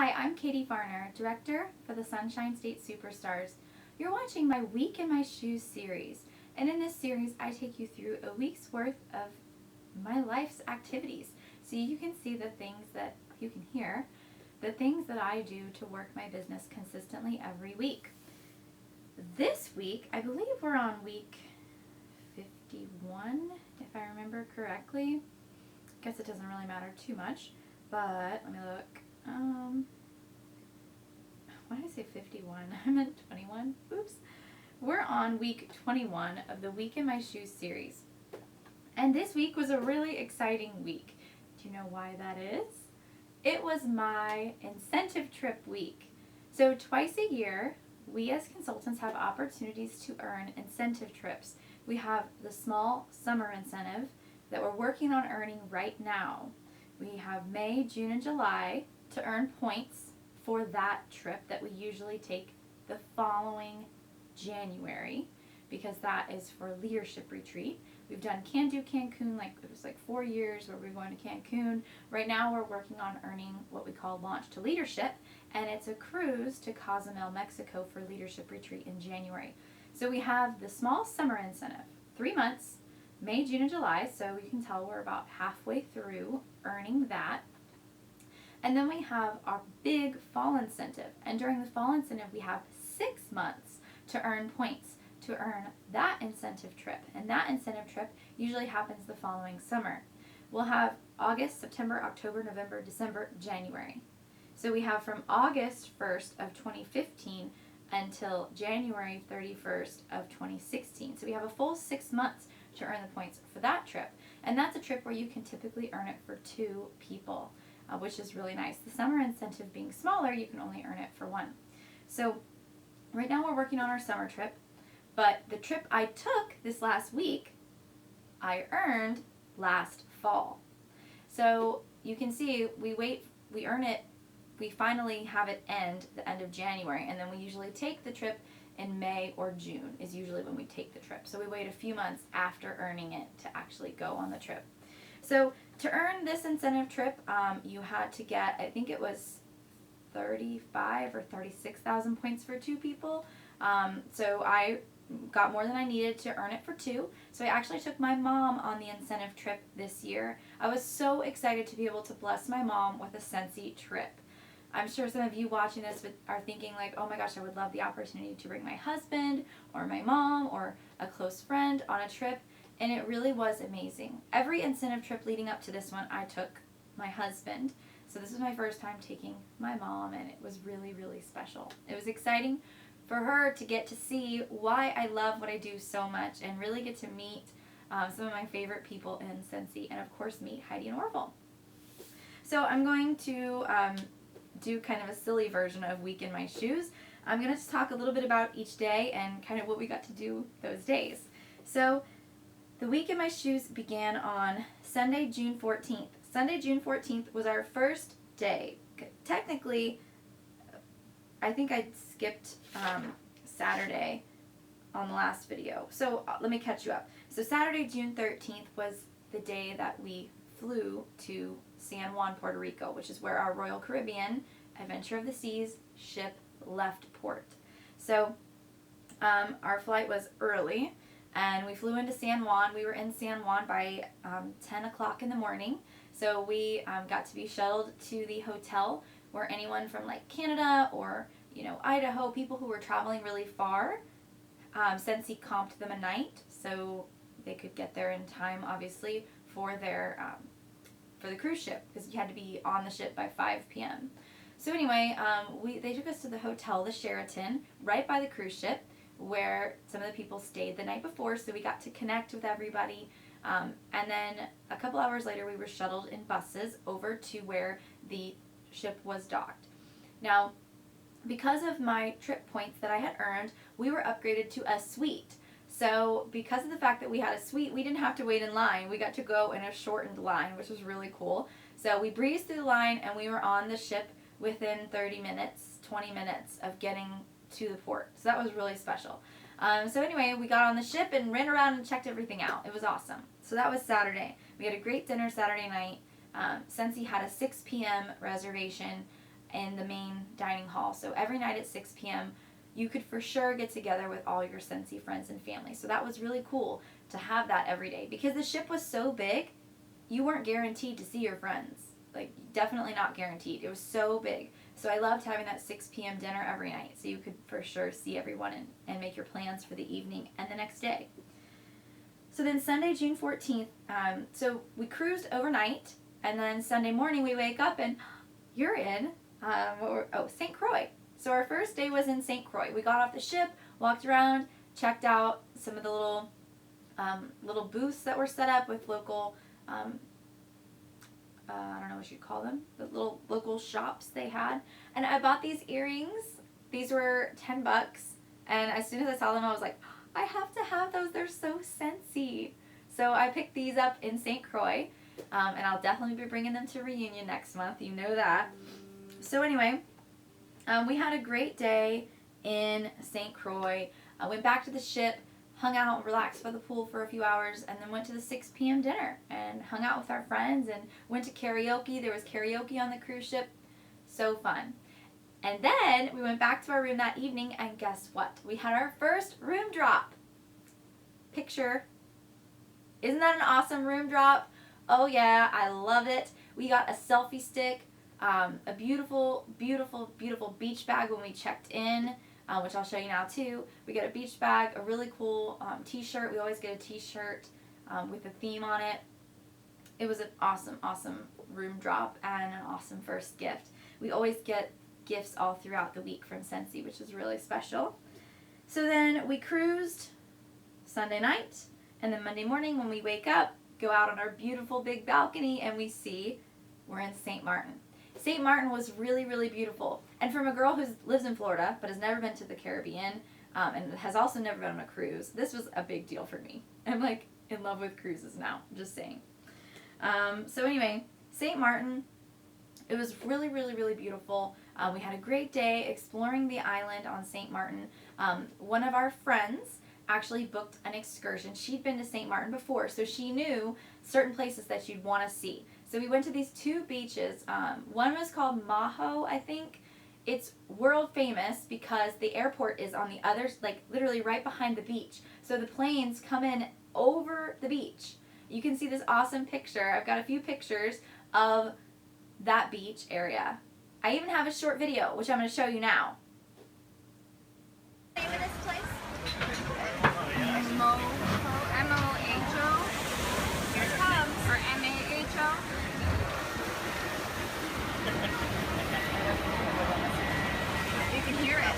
Hi, I'm Katie Varner, Director for the Sunshine State Superstars. You're watching my Week in My Shoes series, and in this series I take you through a week's worth of my life's activities so you can see the things that you can hear, the things that I do to work my business consistently every week. This week, I believe we're on week 51, if I remember correctly. Guess it doesn't really matter too much, but let me look. Why did I say 51? I meant 21. Oops. We're on week 21 of the Week in My Shoes series. And this week was a really exciting week. Do you know why that is? It was my incentive trip week. So twice a year, we as consultants have opportunities to earn incentive trips. We have the small summer incentive that we're working on earning right now. We have May, June, and July to earn points for that trip that we usually take the following January, because that is for leadership retreat. We've done Can Do Cancun, it was 4 years where we're going to Cancun. Right now we're working on earning what we call Launch to Leadership, and it's a cruise to Cozumel, Mexico for leadership retreat in January. So we have the small summer incentive, 3 months, May, June, and July, so you can tell we're about halfway through earning that. And then we have our big fall incentive, and during the fall incentive we have 6 months to earn points to earn that incentive trip, and that incentive trip usually happens the following summer. We'll have August, September, October, November, December, January. So we have from August 1st of 2015 until January 31st of 2016. So we have a full 6 months to earn the points for that trip. And that's a trip where you can typically earn it for 2 people, which is really nice. The summer incentive being smaller, you can only earn it for 1. So right now we're working on our summer trip, but the trip I took this last week, I earned last fall. So you can see we earn it, we finally have it end the end of January, and then we usually take the trip in May or June is usually when we take the trip. So we wait a few months after earning it to actually go on the trip. So to earn this incentive trip, you had to get, I think it was 35 or 36,000 points for 2 people. So I got more than I needed to earn it for 2. So I actually took my mom on the incentive trip this year. I was so excited to be able to bless my mom with a Scentsy trip. I'm sure some of you watching this are thinking oh my gosh, I would love the opportunity to bring my husband or my mom or a close friend on a trip. And it really was amazing. Every incentive trip leading up to this one, I took my husband. So this was my first time taking my mom, and it was really, really special. It was exciting for her to get to see why I love what I do so much and really get to meet some of my favorite people in Scentsy, and of course meet Heidi and Orville. So I'm going to do kind of a silly version of Week in My Shoes. I'm going to talk a little bit about each day and kind of what we got to do those days. So the Week in My Shoes began on Sunday, June 14th. Sunday, June 14th was our first day. Technically, I think I skipped Saturday on the last video. So let me catch you up. So Saturday, June 13th was the day that we flew to San Juan, Puerto Rico, which is where our Royal Caribbean Adventure of the Seas ship left port. So our flight was early, and we flew into San Juan. We were in San Juan by 10 o'clock in the morning. So we got to be shuttled to the hotel where anyone from Canada or Idaho, people who were traveling really far, Scentsy comped them a night so they could get there in time, obviously, for their for the cruise ship, because you had to be on the ship by 5 p.m. So anyway, they took us to the hotel, the Sheraton, right by the cruise ship, where some of the people stayed the night before, so we got to connect with everybody. And then a couple hours later, we were shuttled in buses over to where the ship was docked. Now, because of my trip points that I had earned, we were upgraded to a suite. So because of the fact that we had a suite, we didn't have to wait in line. We got to go in a shortened line, which was really cool. So we breezed through the line, and we were on the ship within 30 minutes, 20 minutes of getting to the port. So that was really special. So anyway, we got on the ship and ran around and checked everything out. It was awesome. So that was Saturday. We had a great dinner Saturday night. Scentsy had a 6 p.m. reservation, in the main dining hall. So every night at 6 p.m., you could for sure get together with all your Scentsy friends and family. So that was really cool to have that every day. Because the ship was so big, you weren't guaranteed to see your friends. Like, definitely not guaranteed. It was so big. So I loved having that 6 p.m. dinner every night, so you could for sure see everyone and make your plans for the evening and the next day. So then Sunday, June 14th, so we cruised overnight, and then Sunday morning we wake up and you're in, St. Croix. So our first day was in St. Croix. We got off the ship, walked around, checked out some of the little booths that were set up with local, I don't know what you'd call them, the little local shops they had. And I bought these earrings. These were $10. And as soon as I saw them, I was like, I have to have those. They're so Scentsy. So I picked these up in St. Croix. And I'll definitely be bringing them to reunion next month. You know that. So anyway, we had a great day in St. Croix. I went back to the ship, hung out, relaxed by the pool for a few hours, and then went to the 6 p.m. dinner and hung out with our friends and went to karaoke. There was karaoke on the cruise ship. So fun. And then we went back to our room that evening, and guess what? We had our first room drop. Picture. Isn't that an awesome room drop? Oh yeah, I love it. We got a selfie stick, a beautiful, beautiful, beautiful beach bag when we checked in, which I'll show you now too. We got a beach bag, a really cool t-shirt. We always get a t-shirt with a theme on it. It was an awesome, awesome room drop and an awesome first gift. We always get gifts all throughout the week from Scentsy, which is really special. So then we cruised Sunday night, and then Monday morning when we wake up, go out on our beautiful big balcony, and we see we're in St. Martin. St. Martin was really, really beautiful. And from a girl who lives in Florida but has never been to the Caribbean and has also never been on a cruise, this was a big deal for me. I'm like in love with cruises now, just saying. So anyway, St. Martin, it was really, really, really beautiful. We had a great day exploring the island on St. Martin. One of our friends actually booked an excursion. She'd been to St. Martin before, so she knew certain places that you'd want to see. So we went to these two beaches. One was called Maho, I think. It's world famous because the airport is on the other, like literally right behind the beach. So the planes come in over the beach. You can see this awesome picture. I've got a few pictures of that beach area. I even have a short video, which I'm going to show you now. Name of this place? M-O-H-O. Here it comes. Or M-A-H-O. You can hear it.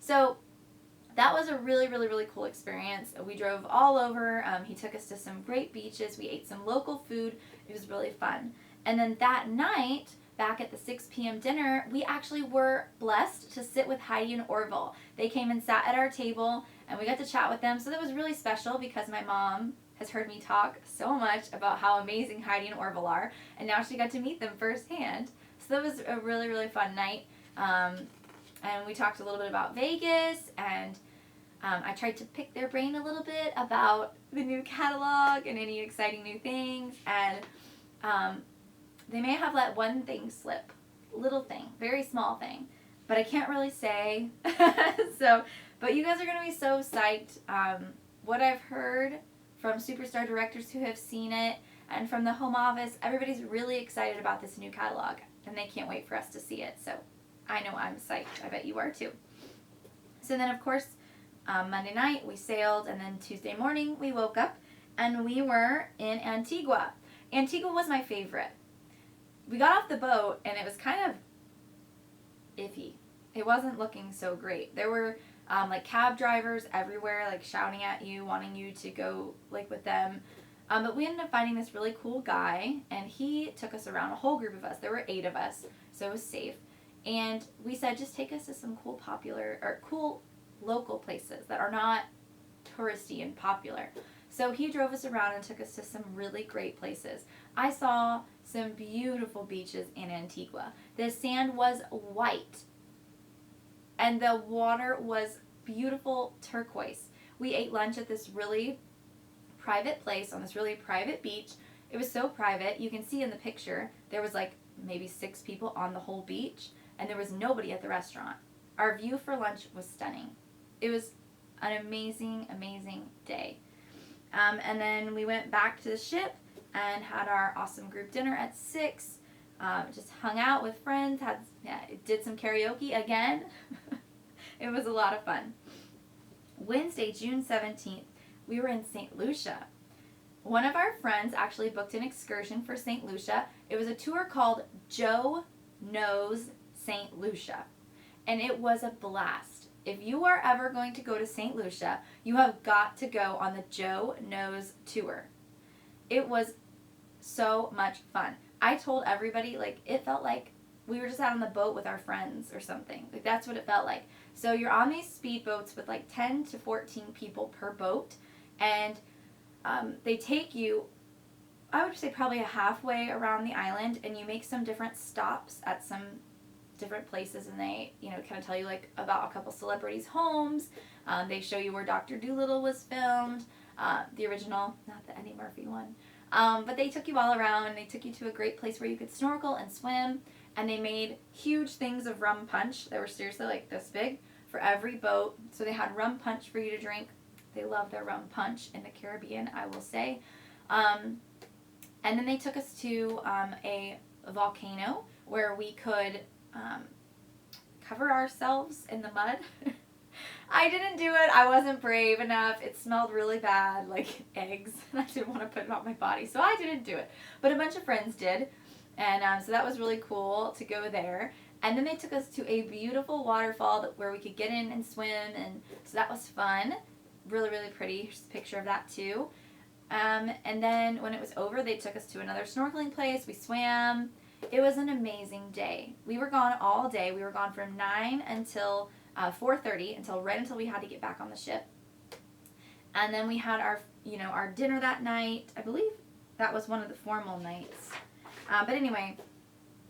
So that was a really, really, really cool experience. We drove all over. He took us to some great beaches. We ate some local food. It was really fun. And then that night, back at the 6 p.m. dinner, we actually were blessed to sit with Heidi and Orville. They came and sat at our table, and we got to chat with them. So that was really special because my mom has heard me talk so much about how amazing Heidi and Orville are, and now she got to meet them firsthand. So that was a really, really fun night. And we talked a little bit about Vegas, and I tried to pick their brain a little bit about the new catalog and any exciting new things. And they may have let one thing slip, little thing, very small thing, but I can't really say. But you guys are going to be so psyched. What I've heard from superstar directors who have seen it and from the home office, everybody's really excited about this new catalog, and they can't wait for us to see it. So I know I'm psyched. I bet you are too. So then, of course, Monday night we sailed, and then Tuesday morning we woke up and we were in Antigua. Antigua was my favorite. We got off the boat and it was kind of iffy. It wasn't looking so great. There were like cab drivers everywhere, like shouting at you, wanting you to go like with them. But we ended up finding this really cool guy, and he took us around, a whole group of us. There were 8 of us, so it was safe. And we said, just take us to some cool local places that are not touristy and popular. So he drove us around and took us to some really great places. I saw some beautiful beaches in Antigua. The sand was white. and the water was beautiful turquoise. We ate lunch at this really private place on this really private beach. It was so private. You can see in the picture there was like maybe 6 people on the whole beach, and there was nobody at the restaurant. Our view for lunch was stunning. It was an amazing, amazing day. And then we went back to the ship and had our awesome group dinner at 6. Just hung out with friends, did some karaoke again. It was a lot of fun. Wednesday, June 17th, we were in St. Lucia. One of our friends actually booked an excursion for St. Lucia. It was a tour called Joe Knows St. Lucia, and it was a blast. If you are ever going to go to St. Lucia, you have got to go on the Joe Knows tour. It was so much fun. I told everybody, like, it felt like we were just out on the boat with our friends or something. Like, that's what it felt like. So you're on these speedboats with like 10 to 14 people per boat, and they take you, I would say probably a halfway around the island, and you make some different stops at some different places, and they, kind of tell you like about a couple celebrities' homes. They show you where Dr. Dolittle was filmed, the original, not the Eddie Murphy one. But they took you all around, and they took you to a great place where you could snorkel and swim, and they made huge things of rum punch that were seriously like this big for every boat. So they had rum punch for you to drink. They love their rum punch in the Caribbean, I will say. And then they took us to a volcano where we could cover ourselves in the mud. I didn't do it. I wasn't brave enough. It smelled really bad, like eggs. I didn't want to put it on my body, so I didn't do it. But a bunch of friends did, and so that was really cool to go there. And then they took us to a beautiful waterfall where we could get in and swim, and so that was fun. Really, really pretty. Here's a picture of that too. And then when it was over, they took us to another snorkeling place. We swam. It was an amazing day. We were gone all day. We were gone from 9 until 4:30, right until we had to get back on the ship. And then we had our dinner that night. I believe that was one of the formal nights. But anyway,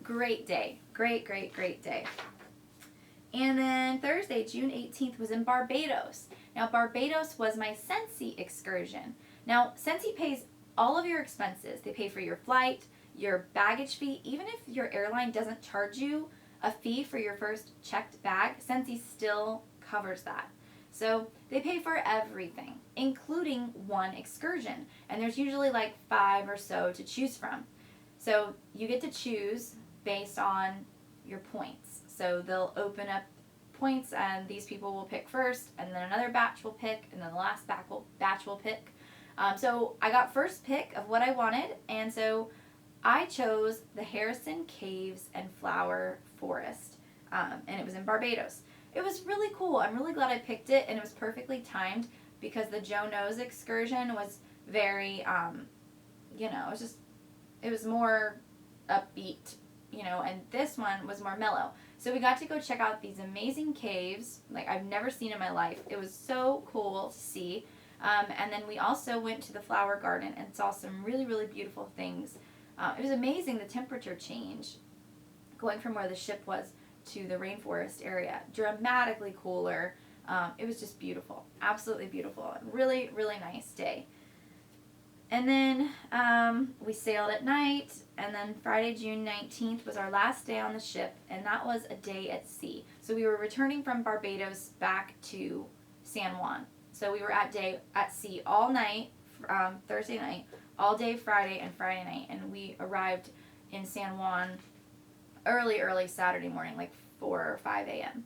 great day. Great, great, great day. And then Thursday, June 18th, was in Barbados. Now, Barbados was my Sensi excursion. Now, Sensi pays all of your expenses. They pay for your flight, your baggage fee. Even if your airline doesn't charge you a fee for your first checked bag, Sensi still covers that. So they pay for everything, including one excursion. And there's usually like 5 or so to choose from. So you get to choose based on your points. So they'll open up points, and these people will pick first, and then another batch will pick, and then the last batch will pick. So I got first pick of what I wanted, and so I chose the Harrison Caves and Flower Forest, and it was in Barbados. It was really cool. I'm really glad I picked it, and it was perfectly timed because the Joe Knows excursion was very, it was more upbeat, and this one was more mellow. So we got to go check out these amazing caves, like I've never seen in my life. It was so cool to see. And then we also went to the flower garden and saw some really, really beautiful things. It was amazing, the temperature change going from where the ship was to the rainforest area. Dramatically cooler. It was just beautiful. Absolutely beautiful. Really, really nice day. And then we sailed at night, and then Friday, June 19th was our last day on the ship, and that was a day at sea. So we were returning from Barbados back to San Juan. So we were at sea all night, Thursday night, all day Friday and Friday night, and we arrived in San Juan early Saturday morning, like 4 or 5 a.m.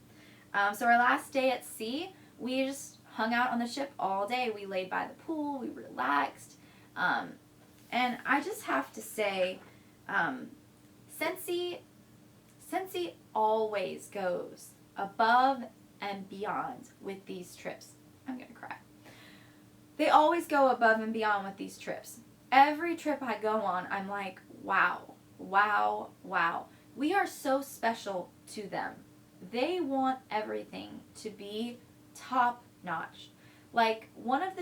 So our last day at sea, we just hung out on the ship all day. We laid by the pool, we relaxed. And I just have to say, Sensi always goes above and beyond with these trips. I'm gonna cry. They always go above and beyond with these trips. Every trip I go on, I'm like, wow, wow, wow. We are so special to them. They want everything to be top notch. Like one of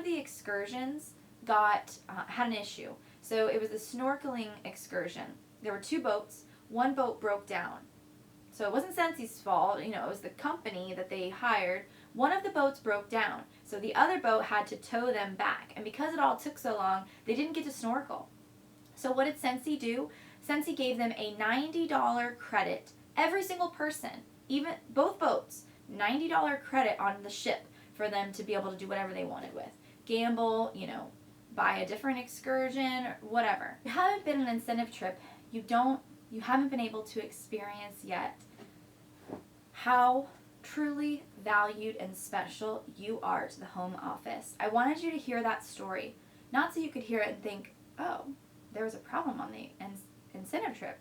the excursions had an issue. So it was a snorkeling excursion. There were 2 boats. One boat broke down. So it wasn't Sensi's fault, you know, it was the company that they hired. One of the boats broke down, so the other boat had to tow them back. And because it all took so long, they didn't get to snorkel. So what did Sensi do? Sensi gave them a $90 credit, every single person, even both boats, $90 credit on the ship for them to be able to do whatever they wanted with. Gamble, you know, buy a different excursion, whatever. If you haven't been on an incentive trip, you haven't been able to experience yet how truly valued and special you are to the home office. I wanted you to hear that story, not so you could hear it and think, oh, there was a problem on the incentive trip.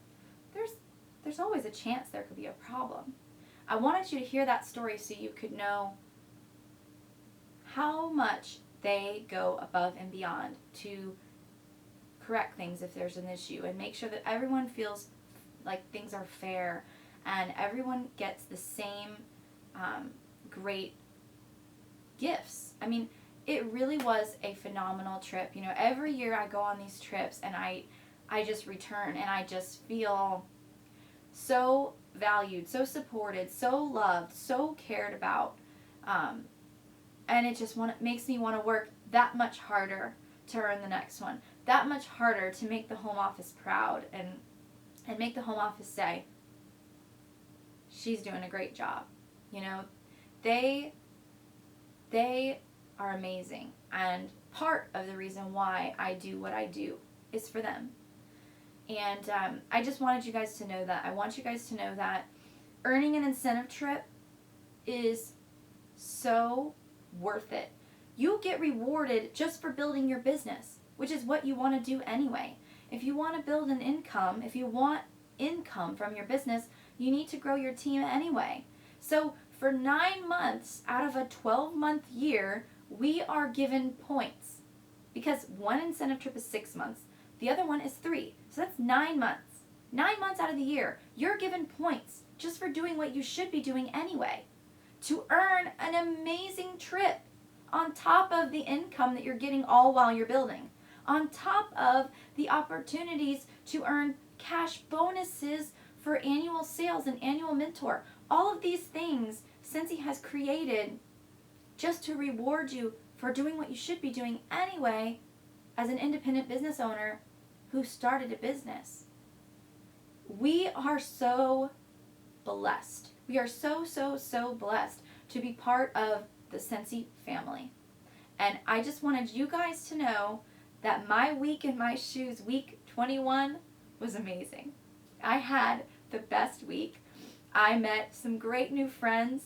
There's always a chance there could be a problem. I wanted you to hear that story so you could know how much they go above and beyond to correct things if there's an issue and make sure that everyone feels like things are fair and everyone gets the same great gifts. I mean, it really was a phenomenal trip. You know, every year I go on these trips and I just return and I just feel so valued, so supported, so loved, so cared about. And it just makes me want to work that much harder to earn the next one, that much harder to make the home office proud and make the home office say, she's doing a great job. You know, they are amazing, and part of the reason why I do what I do is for them. And I just wanted you guys to know that. I want you guys to know that earning an incentive trip is so worth it. You'll get rewarded just for building your business, which is what you want to do anyway. If you want to build an income, if you want income from your business, you need to grow your team anyway. So for 9 months out of a 12-month year, we are given points because one incentive trip is 6 months. The other one is 3. So that's 9 months. 9 months out of the year, you're given points just for doing what you should be doing anyway, to earn an amazing trip on top of the income that you're getting all while you're building, on top of the opportunities to earn cash bonuses for annual sales and annual mentor. All of these things Sensi has created just to reward you for doing what you should be doing anyway as an independent business owner who started a business. We are so blessed. We are so, so, so blessed to be part of the Sensi family. And I just wanted you guys to know that my week in my shoes, week 21, was amazing. I had the best week. I met some great new friends.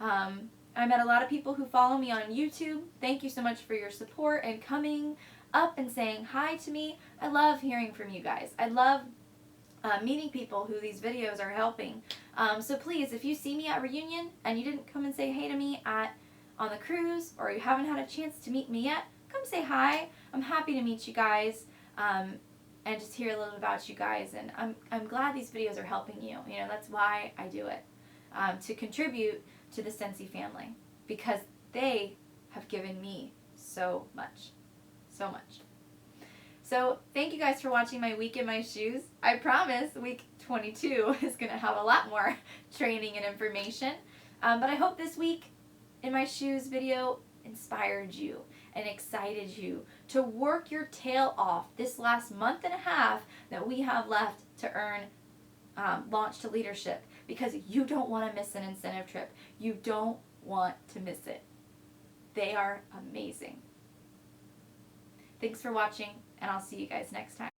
I met a lot of people who follow me on YouTube. Thank you so much for your support and coming up and saying hi to me. I love hearing from you guys. I love meeting people who these videos are helping. So please, if you see me at Reunion and you didn't come and say hey to me on the cruise, or you haven't had a chance to meet me yet, come say hi. I'm happy to meet you guys and just hear a little about you guys. And I'm glad these videos are helping you. You know, that's why I do it, to contribute to the Sensi family, because they have given me so much, so much. So thank you guys for watching my week in my shoes. I promise week 22 is going to have a lot more training and information. But I hope this week in my shoes video inspired you and excited you to work your tail off this last month and a half that we have left to earn Launch to Leadership, because you don't want to miss an incentive trip. You don't want to miss it. They are amazing. Thanks for watching, and I'll see you guys next time.